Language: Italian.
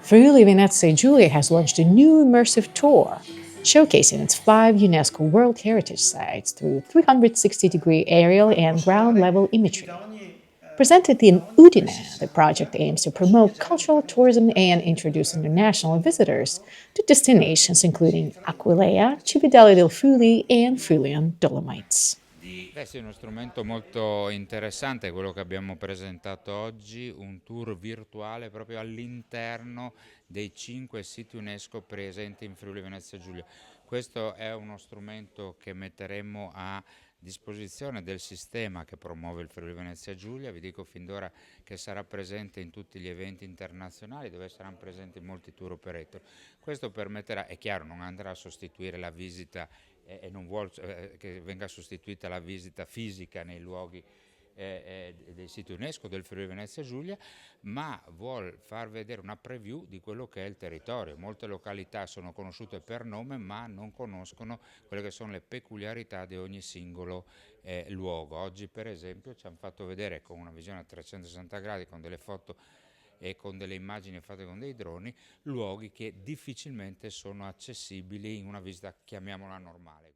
Friuli Venezia Giulia has launched a new immersive tour, showcasing its 5 UNESCO World Heritage Sites through 360-degree aerial and ground-level imagery. Presented in Udine, the project aims to promote cultural tourism and introduce international visitors to destinations including Aquileia, Cividale del Friuli, and Friulian Dolomites. Beh sì, è uno strumento molto interessante quello che abbiamo presentato oggi, un tour virtuale proprio all'interno dei 5 siti UNESCO presenti in Friuli Venezia Giulia. Questo è uno strumento che metteremo a disposizione del sistema che promuove il Friuli Venezia Giulia. Vi dico fin d'ora che sarà presente in tutti gli eventi internazionali dove saranno presenti molti tour operator. Questo permetterà, è chiaro, non andrà a sostituire la visita e non vuole che venga sostituita la visita fisica nei luoghi dei siti UNESCO del Friuli Venezia Giulia, ma vuol far vedere una preview di quello che è il territorio. Molte località sono conosciute per nome, ma non conoscono quelle che sono le peculiarità di ogni singolo luogo. Oggi, per esempio, ci hanno fatto vedere con una visione a 360 gradi, con delle foto e con delle immagini fatte con dei droni, luoghi che difficilmente sono accessibili in una visita, chiamiamola normale.